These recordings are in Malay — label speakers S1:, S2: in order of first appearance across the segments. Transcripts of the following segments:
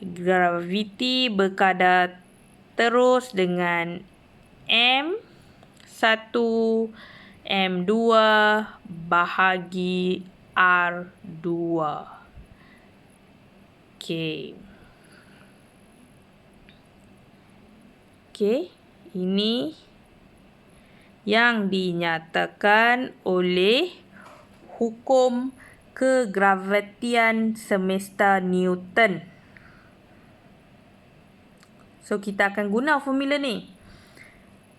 S1: graviti berkadar terus dengan M1 M2 bahagi R2. Okey. Okey, ini yang dinyatakan oleh hukum kegravitian semesta Newton. So, kita akan guna formula ni.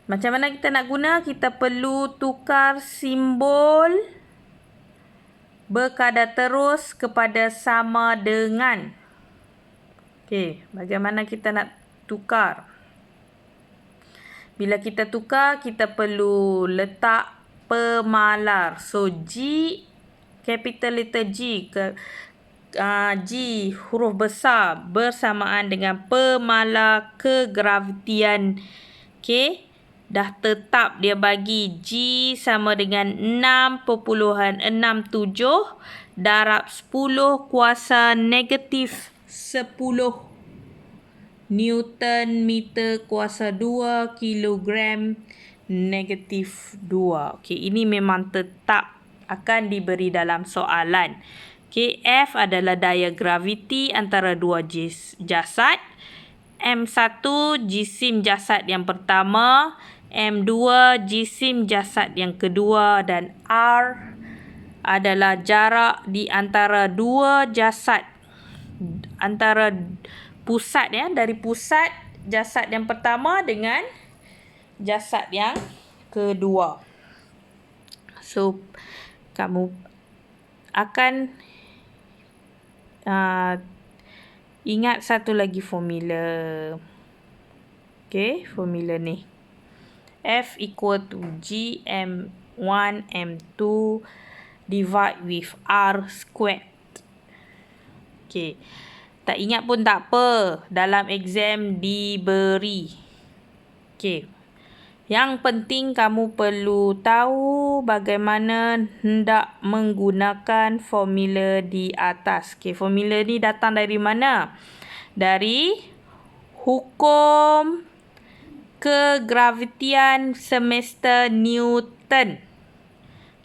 S1: Macam mana kita nak guna? Kita perlu tukar simbol berkadar terus kepada sama dengan. Okey, bagaimana kita nak tukar? Bila kita tukar, kita perlu letak pemalar. So, G, capital letter G, G huruf besar bersamaan dengan pemalar kegravitian. Okey, dah tetap dia bagi G sama dengan 6.67 darab 10 kuasa negatif 10 Newton meter kuasa 2 kilogram negatif 2. Okey, ini memang tetap akan diberi dalam soalan. Okey, F adalah daya graviti antara dua jasad. M1 jisim jasad yang pertama, M2 jisim jasad yang kedua, dan R adalah jarak di antara dua jasad, antara pusat dari pusat jasad yang pertama dengan jasad yang kedua. So, kamu akan ingat satu lagi formula. Okey, formula ni. F equal to Gm1 M2 divide with R squared. Okey. Tak ingat pun tak apa. Dalam exam diberi. Okey. Yang penting kamu perlu tahu bagaimana hendak menggunakan formula di atas. Okey, formula ni datang dari mana? Dari hukum kegravitian semesta Newton.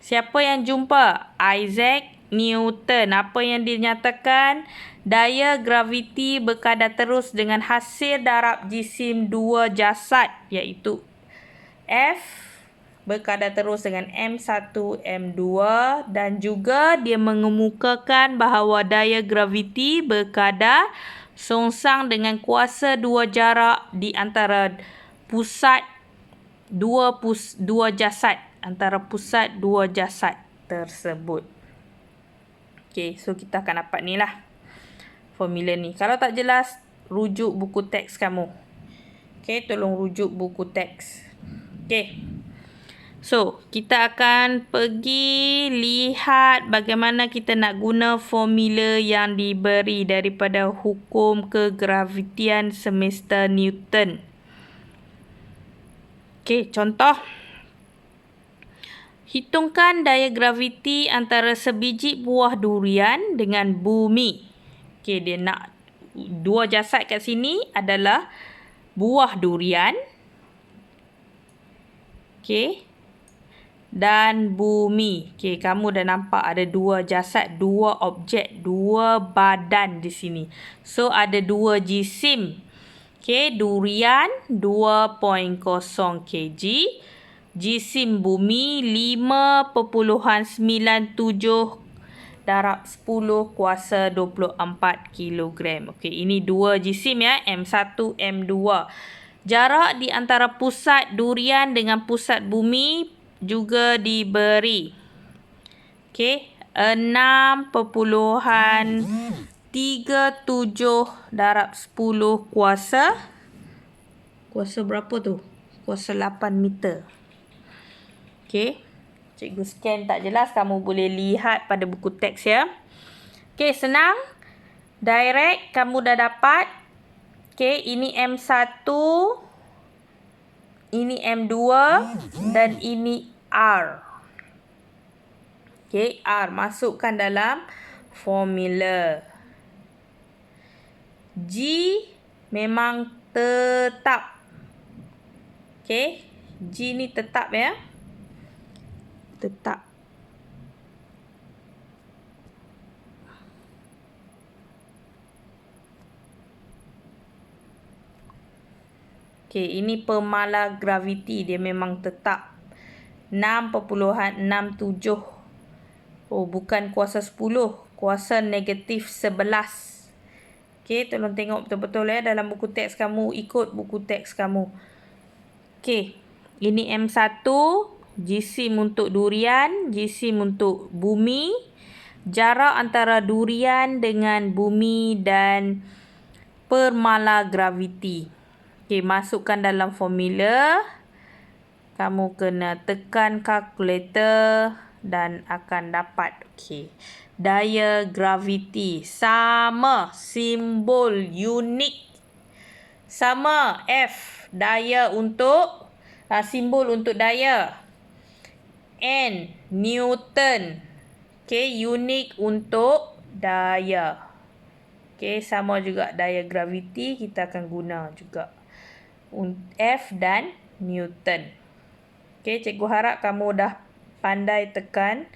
S1: Siapa yang jumpa? Isaac Newton. Apa yang dinyatakan? Daya graviti berkadar terus dengan hasil darab jisim dua jasad, iaitu F berkadar terus dengan M1, M2, dan juga dia mengemukakan bahawa daya graviti berkadar songsang dengan kuasa dua jarak di antara pusat dua jasad, antara pusat dua jasad tersebut. Okey, so kita akan dapat ni lah formula ni. Kalau tak jelas, rujuk buku teks kamu. Okey, tolong rujuk buku teks. Okey. So, kita akan pergi lihat bagaimana kita nak guna formula yang diberi daripada hukum kegravitian semesta Newton. Okey, contoh. Hitungkan daya graviti antara sebiji buah durian dengan bumi. Okey, dia nak dua jasad kat sini adalah buah durian. Okey. Dan bumi. Okey, kamu dah nampak ada dua jasad, dua objek, dua badan di sini. So, ada dua jisim. Okey, durian 2.0 kg. Jisim bumi 5.97 darab 10 kuasa 24 kilogram. Okey, ini dua jisim ya, M1, M2. Jarak di antara pusat durian dengan pusat bumi juga diberi. Okey, 6.37 darab 10 kuasa berapa tu? Kuasa 8 meter. Okey. Cikgu scan tak jelas, kamu boleh lihat pada buku teks ya. Okey, senang. Direct kamu dah dapat. Okey, ini M1, ini M2 dan ini R. Okey, R masukkan dalam formula. G memang tetap. Okey, G ni tetap ya. Tetap. Okey, ini pemala graviti, dia memang tetap. 6.67. Oh, bukan kuasa 10, kuasa negatif 11. Okey, tolong tengok betul-betul ya dalam buku teks kamu, ikut buku teks kamu. Okey, ini M1, jisim untuk durian, jisim untuk bumi. Jarak antara durian dengan bumi dan permala graviti. Okey, masukkan dalam formula. Kamu kena tekan kalkulator dan akan dapat. Okey. Daya graviti sama, simbol unik. Sama F, daya untuk simbol untuk daya. N, Newton. Okey, unik untuk daya. Okey, sama juga daya graviti kita akan guna juga. F dan Newton. Okey, cikgu harap kamu dah pandai tekan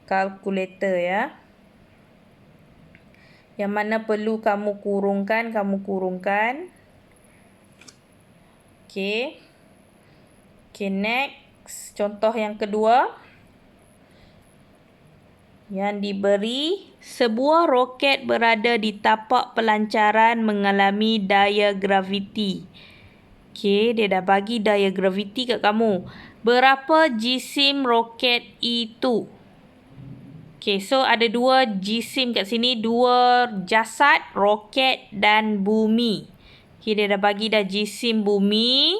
S1: kalkulator ya. Yang mana perlu kamu kurungkan, kamu kurungkan. Okey. Okey, next. Contoh yang kedua. Yang diberi, sebuah roket berada di tapak pelancaran mengalami daya graviti. Okey, dia dah bagi daya graviti kat kamu. Berapa jisim roket itu? Okey, so ada dua jisim kat sini, dua jasad, roket dan bumi. Okey, dia dah bagi dah jisim bumi.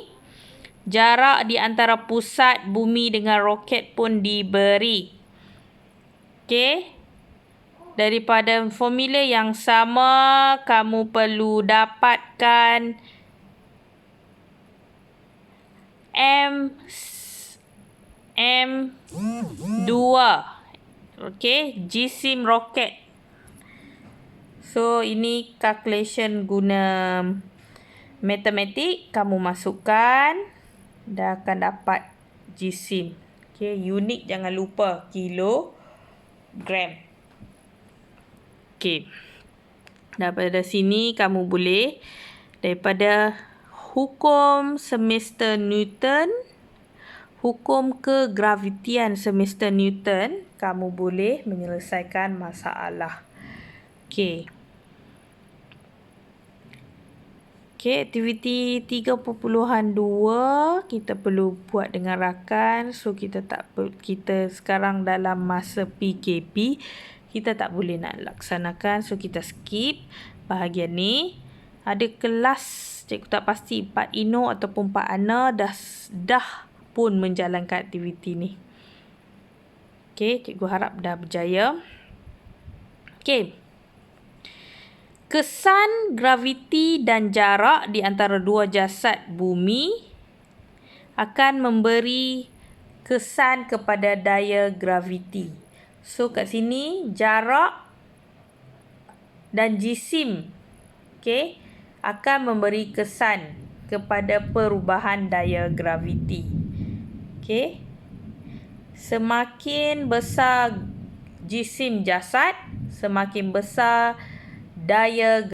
S1: Jarak di antara pusat bumi dengan roket pun diberi. Okey. Daripada formula yang sama, kamu perlu dapatkan M2. Okey, jisim roket. So, ini calculation guna matematik. Kamu masukkan, dah akan dapat jisim. Okey, unit jangan lupa, kilogram. Okey. Daripada sini kamu boleh, daripada hukum semester Newton, hukum kegravitian semester Newton, kamu boleh menyelesaikan masalah. Okey. Okey, aktiviti 3.2 kita perlu buat dengan rakan. So kita sekarang dalam masa PKP, kita tak boleh nak laksanakan. So kita skip bahagian ni. Ada kelas, cikgu tak pasti Pak Ino ataupun Pak Ana dah pun menjalankan aktiviti ni. Okey, cikgu harap dah berjaya. Okey. Kesan graviti dan jarak di antara dua jasad bumi akan memberi kesan kepada daya graviti. So kat sini jarak dan jisim, okey, akan memberi kesan kepada perubahan daya graviti. Okey. Semakin besar jisim jasad, semakin besar daya